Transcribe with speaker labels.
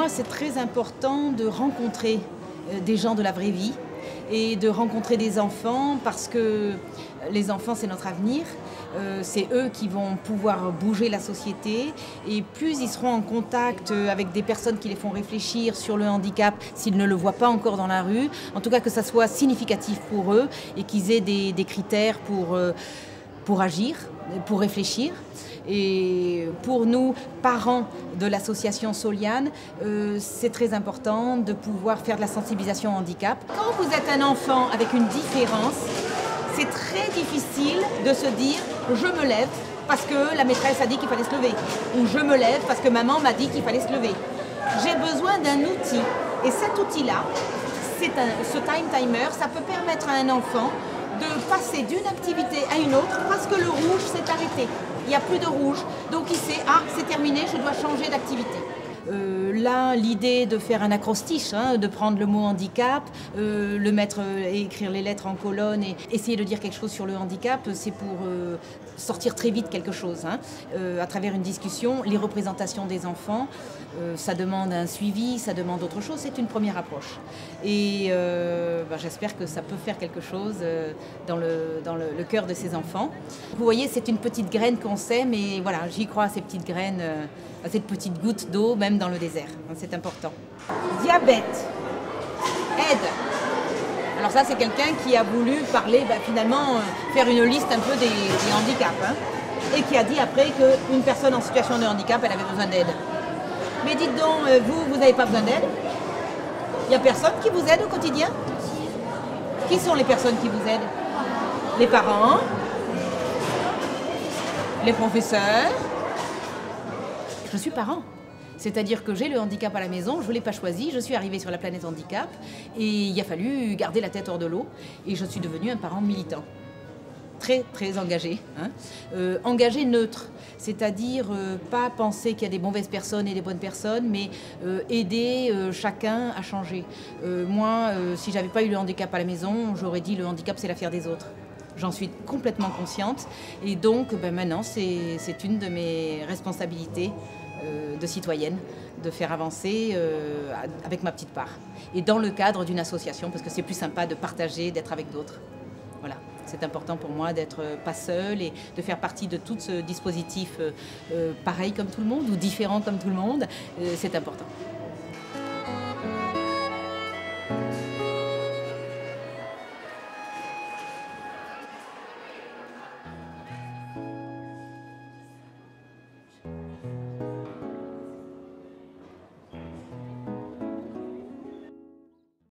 Speaker 1: moi, c'est très important de rencontrer des gens de la vraie vie et de rencontrer des enfants parce que les enfants, c'est notre avenir. C'est eux qui vont pouvoir bouger la société et plus ils seront en contact avec des personnes qui les font réfléchir sur le handicap s'ils ne le voient pas encore dans la rue, en tout cas que ça soit significatif pour eux et qu'ils aient des critères pour agir, pour réfléchir. Et pour nous, parents de l'association Soliane, c'est très important de pouvoir faire de la sensibilisation au handicap. Quand vous êtes un enfant avec une différence, c'est très difficile de se dire « je me lève parce que la maîtresse a dit qu'il fallait se lever » ou « je me lève parce que maman m'a dit qu'il fallait se lever ». J'ai besoin d'un outil et cet outil-là, ce time timer, ça peut permettre à un enfant de passer d'une activité à une autre parce que le rouge s'est arrêté. Il n'y a plus de rouge, donc il sait « ah, c'est terminé, je dois changer d'activité ». Là, l'idée de faire un acrostiche, de prendre le mot handicap, le mettre et écrire les lettres en colonne et essayer de dire quelque chose sur le handicap, c'est pour sortir très vite quelque chose. À travers une discussion, les représentations des enfants, ça demande un suivi, ça demande autre chose, c'est une première approche. Et j'espère que ça peut faire quelque chose dans le cœur de ces enfants. Vous voyez, c'est une petite graine qu'on sème et voilà, j'y crois à ces petites graines, à cette petite goutte d'eau, même dans le désert. C'est important. Diabète, aide. Alors ça, c'est quelqu'un qui a voulu parler, finalement, faire une liste un peu des handicaps. Et qui a dit après qu'une personne en situation de handicap, elle avait besoin d'aide. Mais dites donc, vous n'avez pas besoin d'aide? Il n'y a personne qui vous aide au quotidien? Qui sont les personnes qui vous aident? Les parents? Les professeurs? Je suis parent. C'est-à-dire que j'ai le handicap à la maison, je ne l'ai pas choisi, je suis arrivée sur la planète handicap et il a fallu garder la tête hors de l'eau et je suis devenue un parent militant. Très, très engagé. Engagé neutre, c'est-à-dire pas penser qu'il y a des mauvaises personnes et des bonnes personnes, mais aider chacun à changer. Moi, si j'avais pas eu le handicap à la maison, j'aurais dit le handicap c'est l'affaire des autres. J'en suis complètement consciente et donc maintenant c'est une de mes responsabilités de citoyenne, de faire avancer avec ma petite part. Et dans le cadre d'une association, parce que c'est plus sympa de partager, d'être avec d'autres. Voilà, c'est important pour moi d'être pas seule et de faire partie de tout ce dispositif pareil comme tout le monde ou différent comme tout le monde, c'est important.